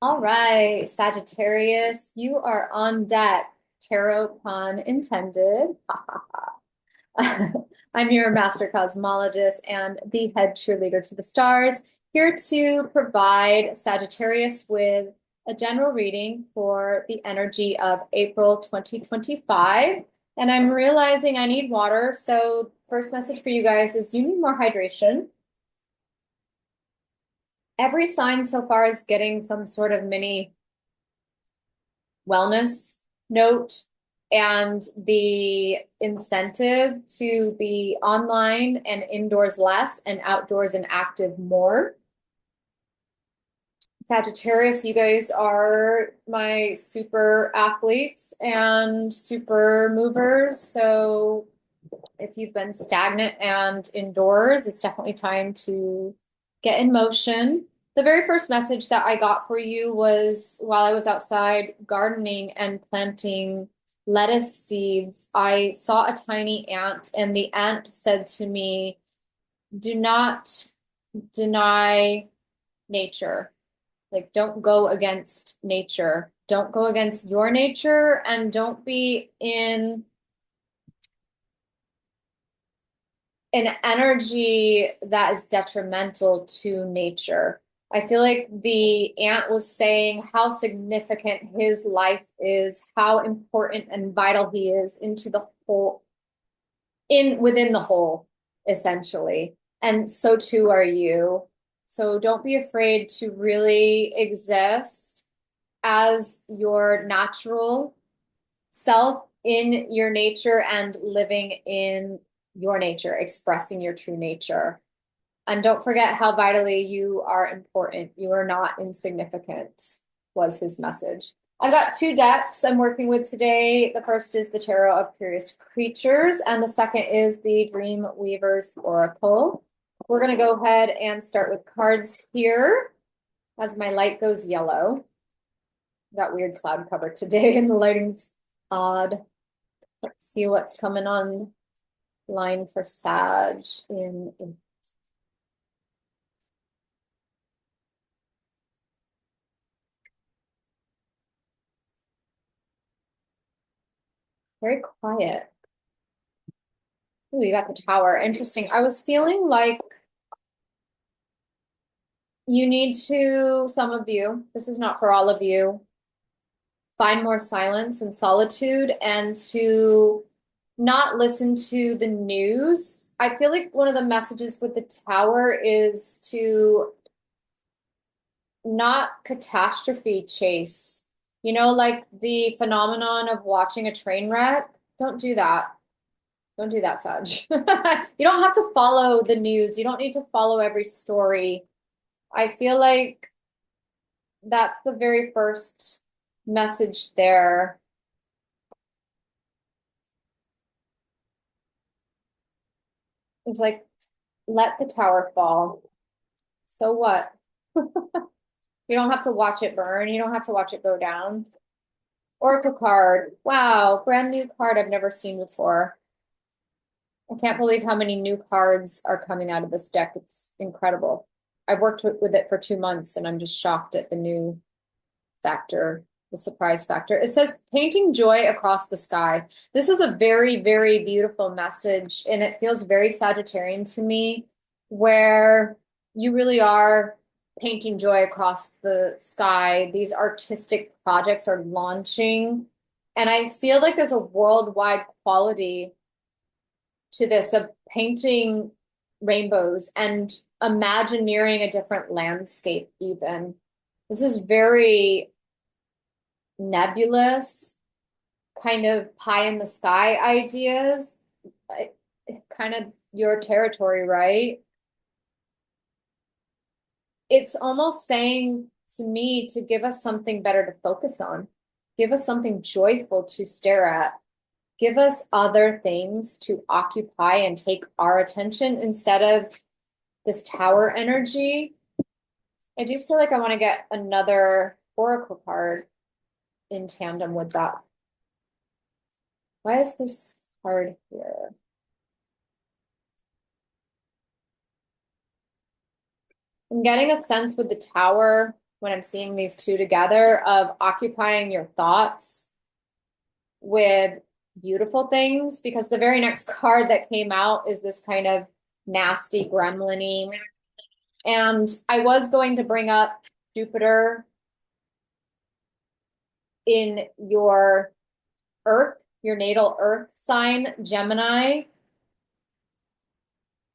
All right, Sagittarius, you are on deck. Tarot pun intended. Ha ha ha. I'm your master cosmologist and the head cheerleader to the stars, here to provide Sagittarius with a general reading for the energy of April 2025. And I'm realizing I need water. So, first message for you guys is you need more hydration. Every sign so far is getting some sort of mini wellness note and the incentive to be online and indoors less and outdoors and active more. Sagittarius, you guys are my super athletes and super movers. So if you've been stagnant and indoors, it's definitely time to get in motion. The very first message that I got for you was while I was outside gardening and planting lettuce seeds, I saw a tiny ant, and the ant said to me, "Do not deny nature. Like, don't go against nature. Don't go against your nature, and don't be in an energy that is detrimental to nature." I feel like the ant was saying how significant his life is, how important and vital he is into the whole, in within the whole, essentially. And so too are you. So don't be afraid to really exist as your natural self in your nature and living in your nature, expressing your true nature. And don't forget how vitally you are important. You are not insignificant, was his message. I've got two decks I'm working with today. The first is the Tarot of Curious Creatures, and the second is the Dream Weaver's Oracle. We're going to go ahead and start with cards here as my light goes yellow. Got weird cloud cover today, and the lighting's odd. Let's see what's coming on line for Sag in very quiet. Ooh, you got the Tower. Interesting. I was feeling like you need to, some of you, this is not for all of you, find more silence and solitude and to not listen to the news. I feel like one of the messages with the Tower is to not catastrophe chase. You know, like the phenomenon of watching a train wreck. Don't do that. Don't do that, Sag. You don't have to follow the news. You don't need to follow every story. I feel like that's the very first message there. It's like, let the tower fall. So what? You don't have to watch it burn. You don't have to watch it go down. Oracle card. Wow, brand new card I've never seen before. I can't believe how many new cards are coming out of this deck. It's incredible. I've worked with it for 2 months and I'm just shocked at the new factor, the surprise factor. It says painting joy across the sky. This is a very, very beautiful message, and it feels very Sagittarian to me, where you really are painting joy across the sky. These artistic projects are launching, and I feel like there's a worldwide quality to this of painting rainbows and imagineering a different landscape even. This is very nebulous, kind of pie in the sky ideas, kind of your territory, right? It's almost saying to me to give us something better to focus on, give us something joyful to stare at, give us other things to occupy and take our attention instead of this tower energy. I do feel like I want to get another oracle card in tandem with that. Why is this card here? I'm getting a sense with the tower when I'm seeing these two together, of occupying your thoughts with beautiful things, because the very next card that came out is this kind of nasty gremlin-y. And I was going to bring up Jupiter in your Earth, your natal Earth sign, Gemini,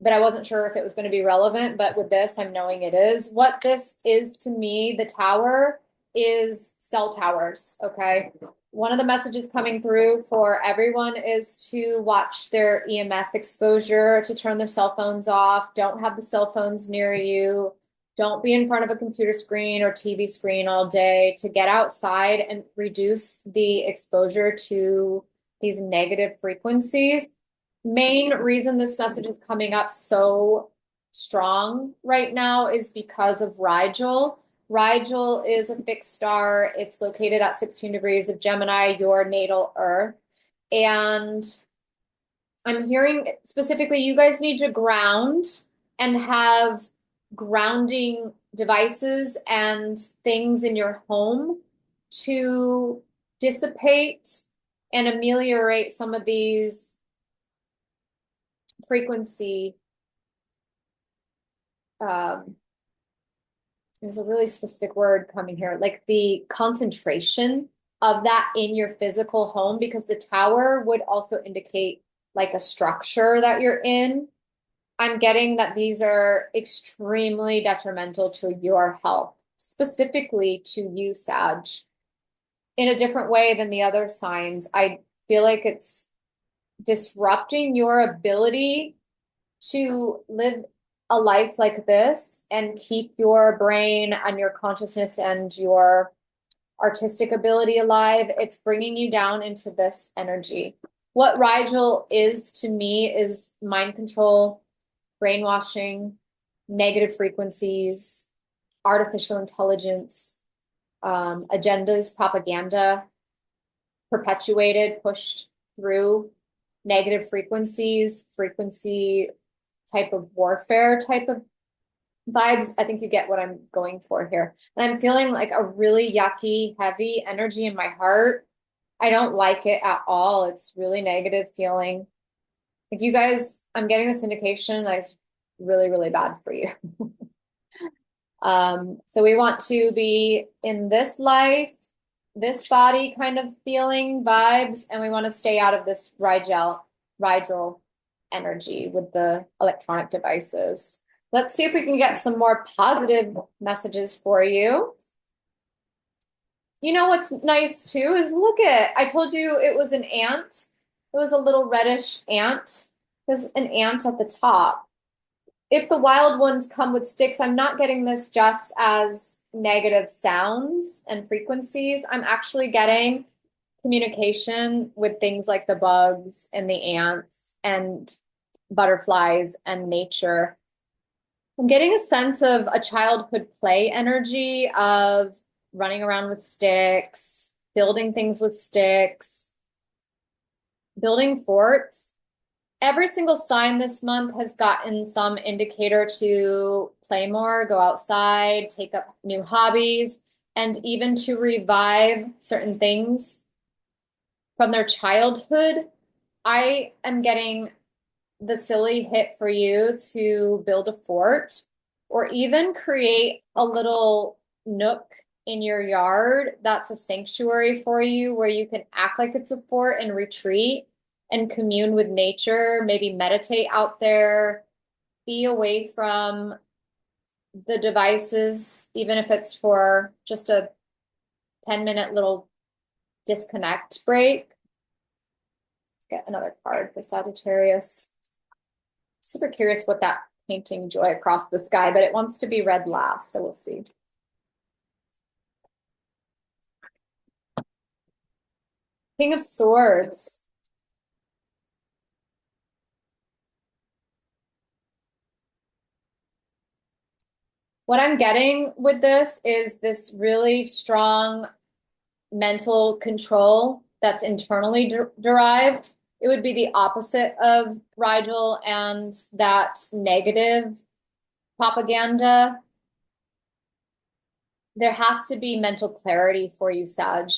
but I wasn't sure if it was going to be relevant. But with this, I'm knowing it is. What this is to me, the tower, is cell towers, okay? One of the messages coming through for everyone is to watch their EMF exposure, to turn their cell phones off, don't have the cell phones near you, don't be in front of a computer screen or TV screen all day, to get outside and reduce the exposure to these negative frequencies. Main reason this message is coming up so strong right now is because of 𝗤𝗨. 𝗤𝗨 is a fixed star. It's located at 16 degrees of Gemini, your natal Earth. And I'm hearing specifically, you guys need to ground and have grounding devices and things in your home to dissipate and ameliorate some of these frequency. There's a really specific word coming here, like the concentration of that in your physical home, because the tower would also indicate like a structure that you're in. I'm getting that these are extremely detrimental to your health, specifically to you, Sag, in a different way than the other signs. I feel like it's disrupting your ability to live a life like this and keep your brain and your consciousness and your artistic ability alive. It's bringing you down into this energy. What 𝗤𝗨 is to me is mind control, brainwashing, negative frequencies, artificial intelligence, agendas, propaganda, perpetuated, pushed through, negative frequencies, frequency type of warfare type of vibes. I think you get what I'm going for here. And I'm feeling like a really yucky, heavy energy in my heart. I don't like it at all. It's really negative feeling. Like, you guys, I'm getting this indication that it's really, really bad for you. So we want to be in this life, this body kind of feeling vibes, and we want to stay out of this 𝗤𝗨 energy with the electronic devices. Let's see if we can get some more positive messages for you. You know what's nice too is, look at, I told you it was an ant. It was a little reddish ant. There's an ant at the top. If the wild ones come with sticks, I'm not getting this just as negative sounds and frequencies. I'm actually getting communication with things like the bugs and the ants and butterflies and nature. I'm getting a sense of a childhood play energy of running around with sticks, building things with sticks, building forts. Every single sign this month has gotten some indicator to play more, go outside, take up new hobbies, and even to revive certain things from their childhood. I am getting the silly hit for you to build a fort, or even create a little nook in your yard that's a sanctuary for you, where you can act like it's a fort and retreat and commune with nature, maybe meditate out there, be away from the devices, even if it's for just a 10-minute little disconnect break. Let's get another card for Sagittarius. Super curious what that painting Joy Across the Sky, but it wants to be read last, so we'll see. King of Swords. What I'm getting with this is this really strong mental control that's internally derived. It would be the opposite of 𝗤𝗨 and that negative propaganda. there has to be mental clarity for you, Sag.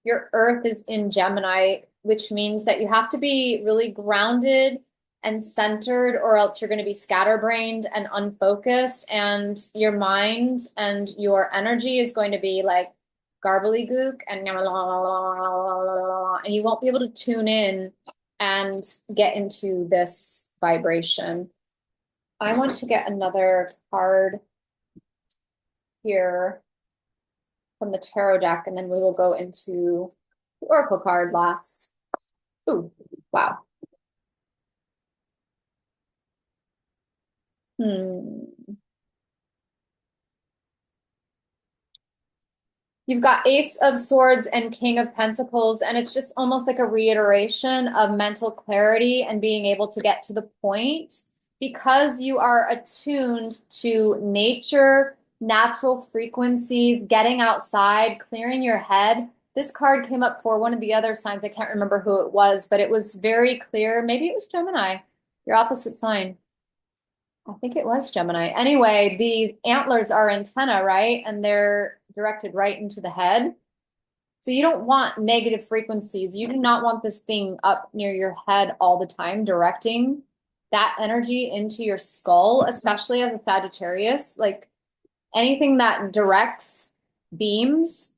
Your Earth is in Gemini, which means that you have to be really grounded and centered, or else you're going to be scatterbrained and unfocused, and your mind and your energy is going to be like gobbledygook and you won't be able to tune in and get into this vibration. I want to get another card here from the tarot deck, and then we will go into the oracle card last. Ooh, wow. You've got Ace of Swords and King of Pentacles, and it's just almost like a reiteration of mental clarity and being able to get to the point, because you are attuned to nature, natural frequencies, getting outside, clearing your head. This card came up for one of the other signs. I can't remember who it was, but it was very clear. Maybe it was Gemini, your opposite sign. I think it was Gemini. Anyway, the antlers are antenna, right? And they're directed right into the head. So you don't want negative frequencies. You do not want this thing up near your head all the time, directing that energy into your skull, especially as a Sagittarius. Like anything that directs beams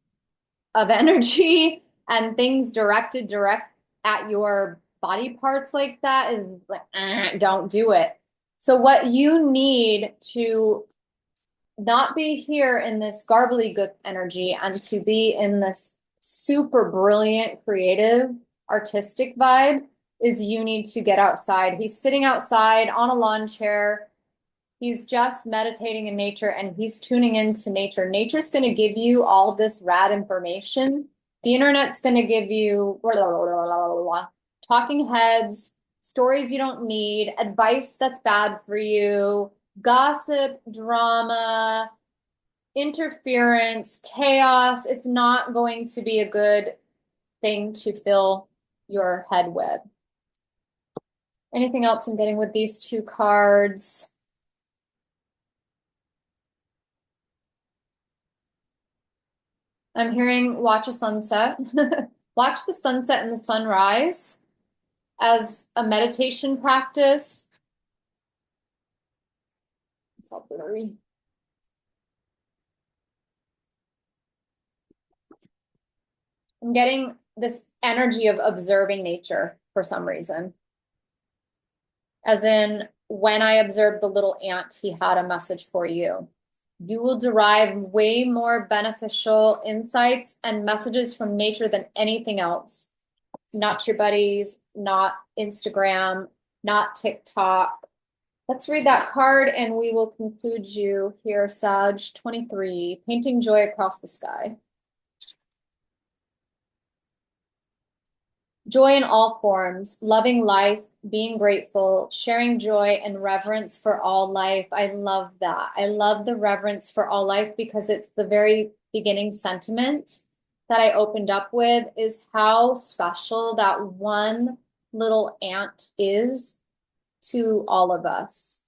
of energy and things directed direct at your body parts like that is like, don't do it. So what you need to not be here in this gobbledygook energy and to be in this super brilliant, creative, artistic vibe is you need to get outside. He's sitting outside on a lawn chair. He's just meditating in nature and he's tuning into nature. Nature's going to give you all this rad information. The internet's going to give you talking heads, stories you don't need, advice that's bad for you, gossip, drama, interference, chaos. It's not going to be a good thing to fill your head with. Anything else I'm getting with these two cards? I'm hearing watch a sunset. Watch the sunset and the sunrise as a meditation practice. It's all blurry. I'm getting this energy of observing nature for some reason. As in, when I observed the little ant, he had a message for you. You will derive way more beneficial insights and messages from nature than anything else. Not your buddies, not Instagram, not TikTok. Let's read that card and we will conclude you here, Sag 23, painting joy across the sky. Joy in all forms, loving life, being grateful, sharing joy and reverence for all life. I love that. I love the reverence for all life because it's the very beginning sentiment that I opened up with, is how special that one little ant is to all of us.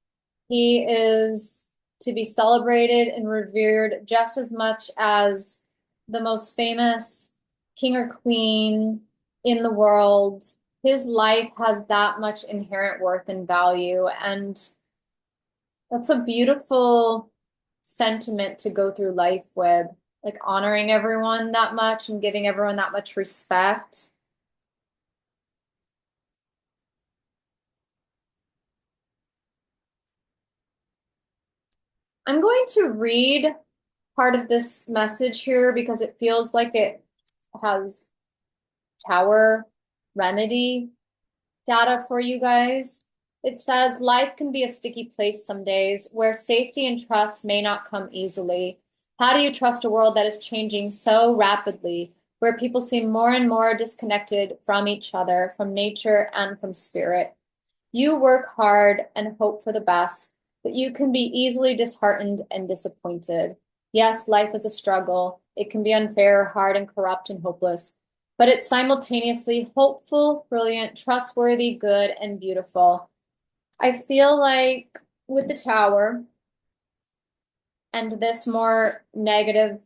He is to be celebrated and revered just as much as the most famous king or queen in the world. His life has that much inherent worth and value, and that's a beautiful sentiment to go through life with, like honoring everyone that much and giving everyone that much respect. I'm going to read part of this message here because it feels like it has tower remedy data for you guys. It says, life can be a sticky place some days where safety and trust may not come easily. How do you trust a world that is changing so rapidly, where people seem more and more disconnected from each other, from nature, and from spirit? You work hard and hope for the best, but you can be easily disheartened and disappointed. Yes, life is a struggle. It can be unfair, hard, and corrupt and hopeless, but it's simultaneously hopeful, brilliant, trustworthy, good, and beautiful. I feel like with the tower And this more negative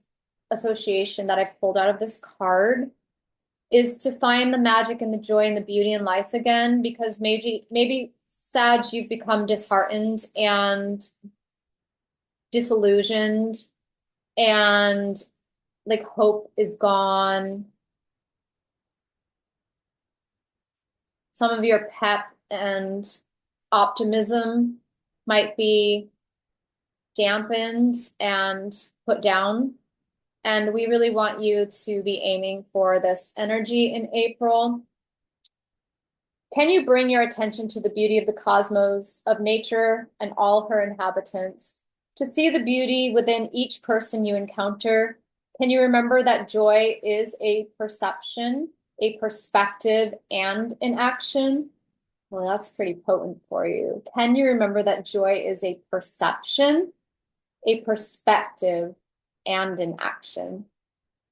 association that I pulled out of this card is to find the magic and the joy and the beauty in life again, because maybe Sag, you've become disheartened and disillusioned, and like hope is gone. Some of your pep and optimism might be dampened and put down. And we really want you to be aiming for this energy in April. Can you bring your attention to the beauty of the cosmos, of nature and all her inhabitants, to see the beauty within each person you encounter? Can you remember that joy is a perception, a perspective, and an action? Well, that's pretty potent for you. Can you remember that joy is a perception, a perspective, and an action?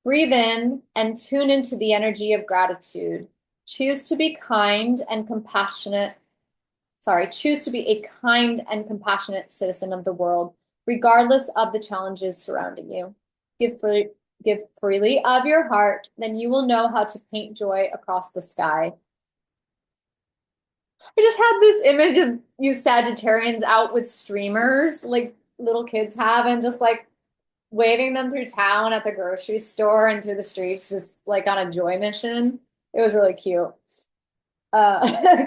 Breathe in and tune into the energy of gratitude. Choose to be kind and compassionate. Choose to be a kind and compassionate citizen of the world, regardless of the challenges surrounding you. Give freely of your heart, then you will know how to paint joy across the sky. I just had this image of you Sagittarians out with streamers, like little kids have, and just like waving them through town at the grocery store and through the streets, just like on a joy mission. It was really cute.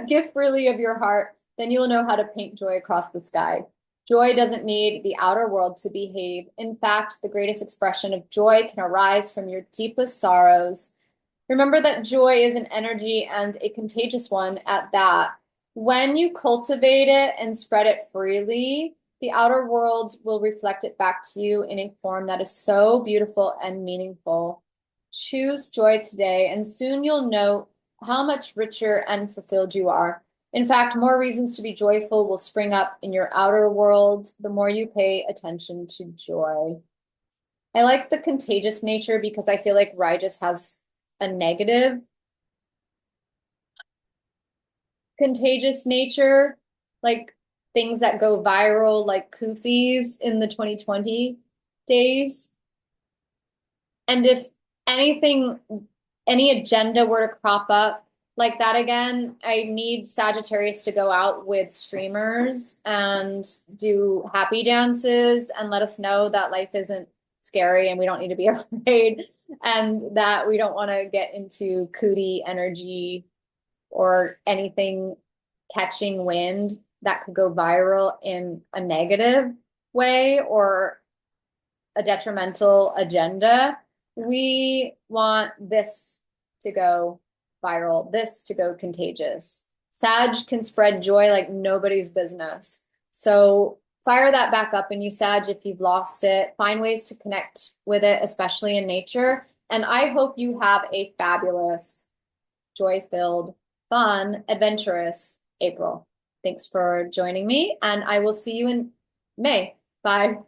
Give freely of your heart, then you will know how to paint joy across the sky. Joy doesn't need the outer world to behave. In fact, the greatest expression of joy can arise from your deepest sorrows. Remember that joy is an energy and a contagious one at that. When you cultivate it and spread it freely, the outer world will reflect it back to you in a form that is so beautiful and meaningful. Choose joy today, and soon you'll know how much richer and fulfilled you are. In fact, more reasons to be joyful will spring up in your outer world the more you pay attention to joy. I like the contagious nature because I feel like 𝗤𝗏 has a negative contagious nature, like things that go viral, like koofies in the 2020 days. And if anything, any agenda were to crop up like that again, I need Sagittarius to go out with streamers and do happy dances and let us know that life isn't scary and we don't need to be afraid, and that we don't want to get into cootie energy or anything catching wind that could go viral in a negative way or a detrimental agenda. We want this to go viral, this to go contagious. Sag can spread joy like nobody's business. So fire that back up in you, Sag, if you've lost it. Find ways to connect with it, especially in nature. And I hope you have a fabulous, joy-filled, fun, adventurous April. Thanks for joining me, and I will see you in May. Bye.